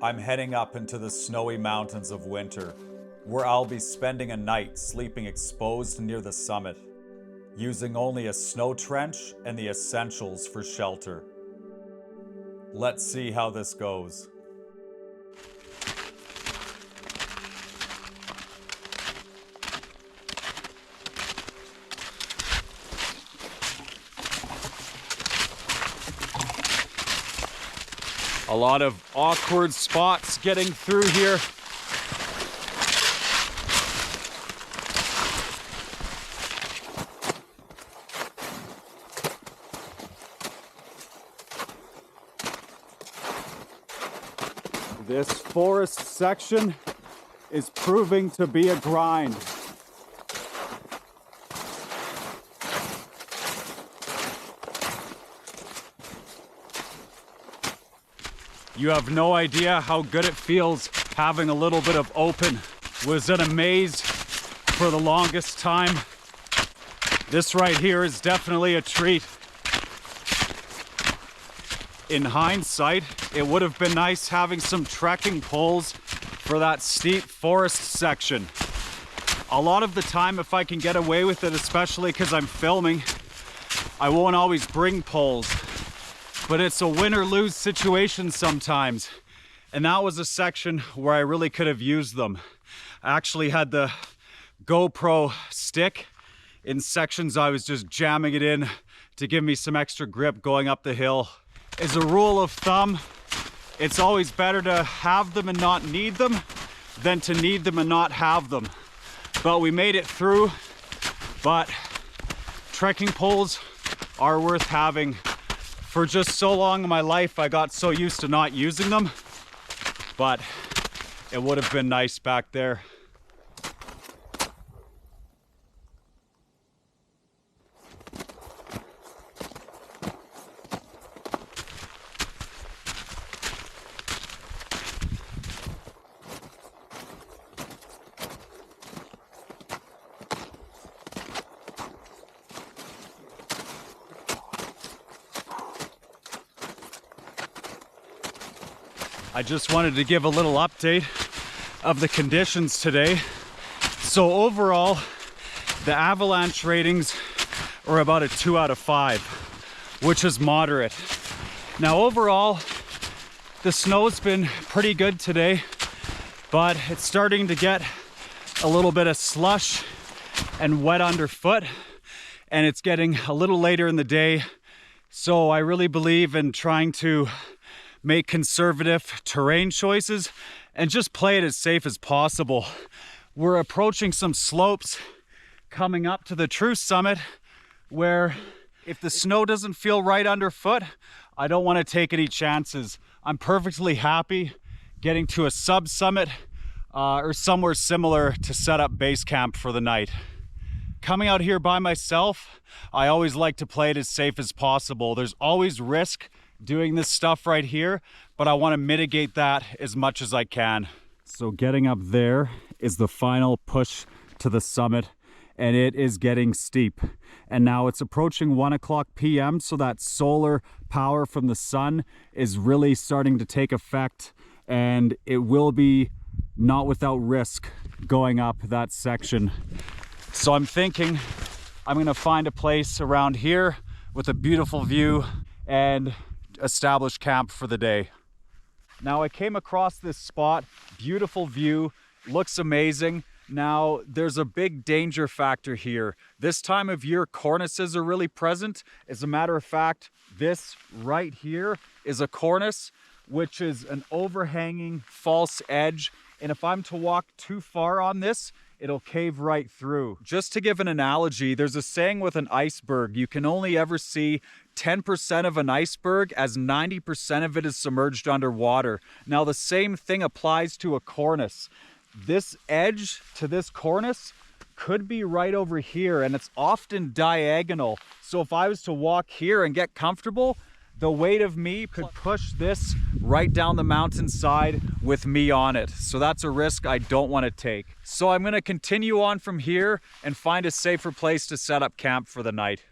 I'm heading up into the snowy mountains of winter, where I'll be spending a night sleeping exposed near the summit, using only a snow trench and the essentials for shelter. Let's see how this goes. A lot of awkward spots getting through here. This forest section is proving to be a grind. You have no idea how good it feels having a little bit of open. Was in a maze for the longest time. This right here is definitely a treat. In hindsight, it would have been nice having some trekking poles for that steep forest section. A lot of the time, if I can get away with it, especially because I'm filming, I won't always bring poles. But it's a win or lose situation sometimes. And that was a section where I really could have used them. I actually had the GoPro stick. In sections I was just jamming it in to give me some extra grip going up the hill. As a rule of thumb, it's always better to have them and not need them than to need them and not have them. But we made it through. But trekking poles are worth having. For just so long in my life, I got so used to not using them, but it would have been nice back there. I just wanted to give a little update of the conditions today. So overall, the avalanche ratings are about a 2 out of 5, which is moderate. Now overall, the snow's been pretty good today, but it's starting to get a little bit of slush and wet underfoot, and it's getting a little later in the day. So I really believe in trying to make conservative terrain choices and just play it as safe as possible. We're approaching some slopes coming up to the true summit where if the snow doesn't feel right underfoot, I don't want to take any chances. I'm perfectly happy getting to a sub-summit or somewhere similar to set up base camp for the night. Coming out here by myself, I always like to play it as safe as possible. There's always risk doing this stuff right here, but I want to mitigate that as much as I can. So getting up there is the final push to the summit, and it is getting steep. And now it's approaching 1 o'clock p.m. so that solar power from the sun is really starting to take effect, and it will be not without risk going up that section. So I'm thinking I'm gonna find a place around here with a beautiful view and establish camp for the day. Now I came across this spot, beautiful view, looks amazing. Now there's a big danger factor here. This time of year, cornices are really present. As a matter of fact, this right here is a cornice, which is an overhanging false edge. And if I'm to walk too far on this, it'll cave right through. Just to give an analogy, there's a saying with an iceberg, you can only ever see 10% of an iceberg as 90% of it is submerged underwater. Now the same thing applies to a cornice. This edge to this cornice could be right over here, and it's often diagonal. So if I was to walk here and get comfortable, the weight of me could push this right down the mountainside with me on it. So that's a risk I don't want to take. So I'm going to continue on from here and find a safer place to set up camp for the night.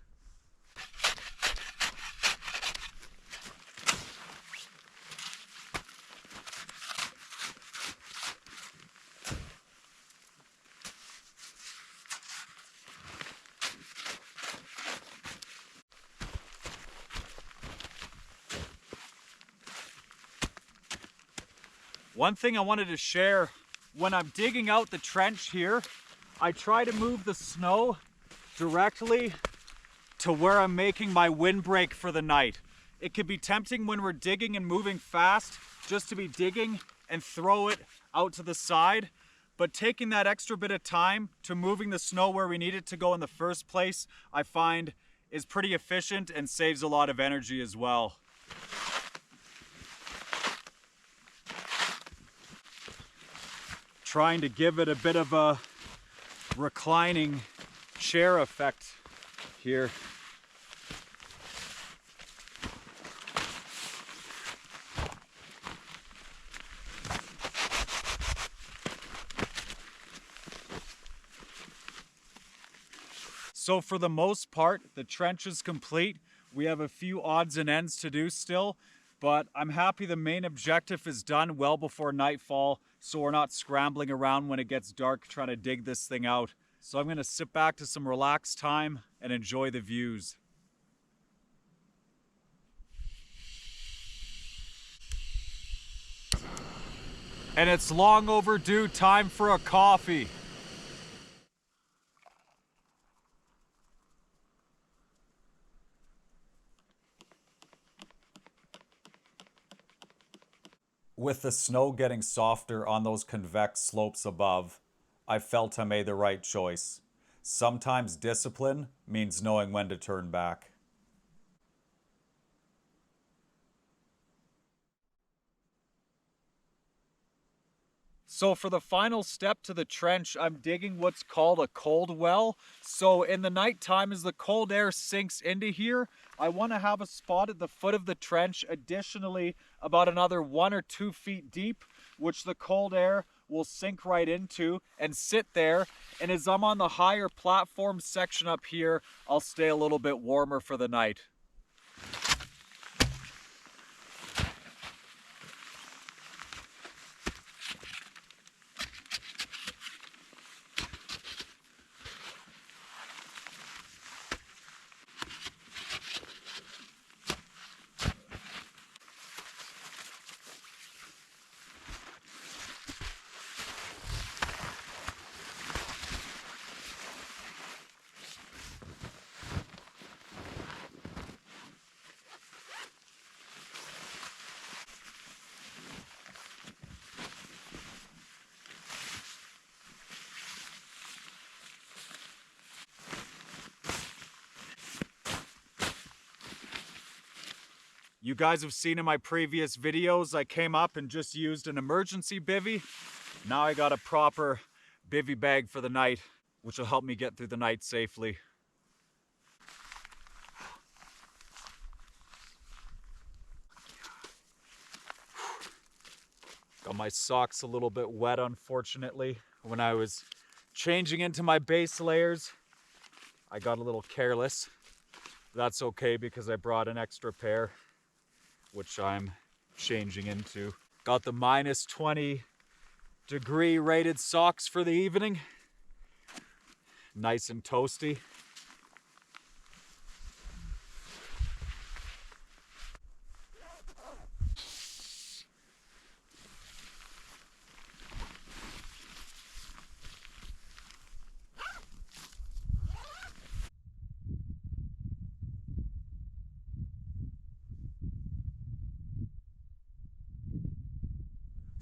One thing I wanted to share, when I'm digging out the trench here, I try to move the snow directly to where I'm making my windbreak for the night. It can be tempting when we're digging and moving fast just to be digging and throw it out to the side, but taking that extra bit of time to moving the snow where we need it to go in the first place, I find is pretty efficient and saves a lot of energy as well. Trying to give it a bit of a reclining chair effect here. So for the most part, the trench is complete. We have a few odds and ends to do still, but I'm happy the main objective is done well before nightfall, so we're not scrambling around when it gets dark trying to dig this thing out. So I'm gonna sit back to some relaxed time and enjoy the views. And it's long overdue time for a coffee. With the snow getting softer on those convex slopes above, I felt I made the right choice. Sometimes discipline means knowing when to turn back. So for the final step to the trench, I'm digging what's called a cold well. So in the nighttime, as the cold air sinks into here, I want to have a spot at the foot of the trench, additionally about another 1 or 2 feet deep, which the cold air will sink right into and sit there. And as I'm on the higher platform section up here, I'll stay a little bit warmer for the night. You guys have seen in my previous videos, I came up and just used an emergency bivvy. Now I got a proper bivvy bag for the night, which will help me get through the night safely. Got my socks a little bit wet, unfortunately. When I was changing into my base layers, I got a little careless. That's okay because I brought an extra pair, which I'm changing into. Got the minus 20 degree rated socks for the evening. Nice and toasty.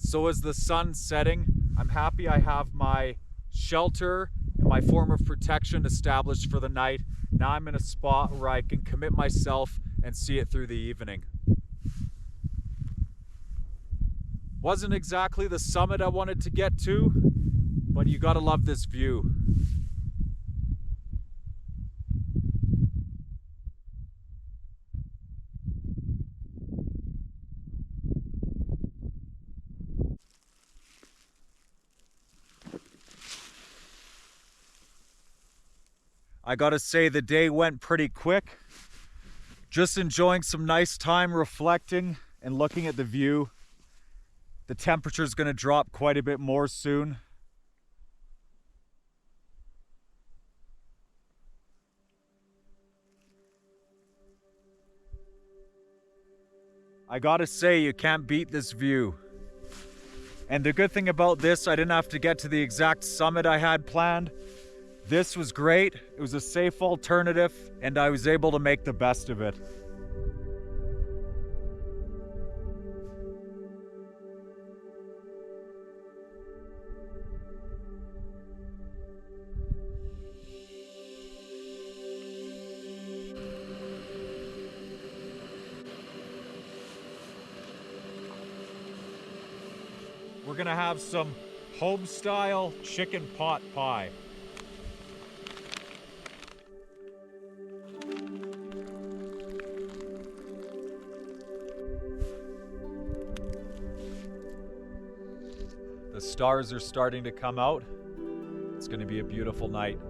So as the sun's setting, I'm happy I have my shelter and my form of protection established for the night. Now I'm in a spot where I can commit myself and see it through the evening. Wasn't exactly the summit I wanted to get to, but you gotta love this view. I gotta say the day went pretty quick. Just enjoying some nice time reflecting and looking at the view. The temperature's gonna drop quite a bit more soon. I gotta say, you can't beat this view. And the good thing about this, I didn't have to get to the exact summit I had planned. This was great. It was a safe alternative, and I was able to make the best of it. We're gonna have some home-style chicken pot pie. The stars are starting to come out. It's gonna be a beautiful night.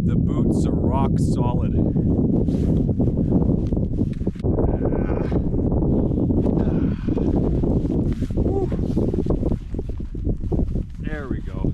The boots are rock solid. There we go.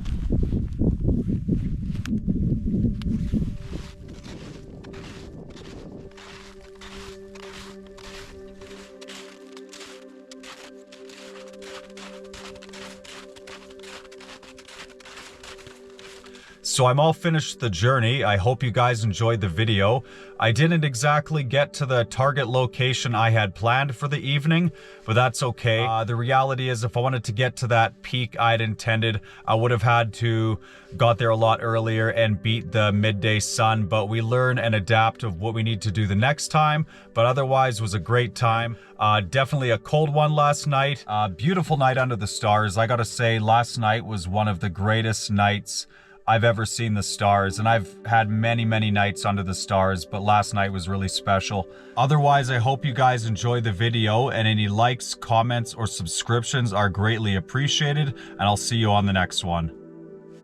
So I'm all finished the journey. I hope you guys enjoyed the video. I didn't exactly get to the target location I had planned for the evening, but that's okay. The reality is if I wanted to get to that peak I'd intended, I would have had to got there a lot earlier and beat the midday sun, but we learn and adapt of what we need to do the next time, but otherwise was a great time. Definitely a cold one last night. Beautiful night under the stars. I gotta say, last night was one of the greatest nights I've ever seen the stars, and I've had many nights under the stars, but last night was really special. Otherwise, I hope you guys enjoyed the video, and any likes, comments, or subscriptions are greatly appreciated, and I'll see you on the next one.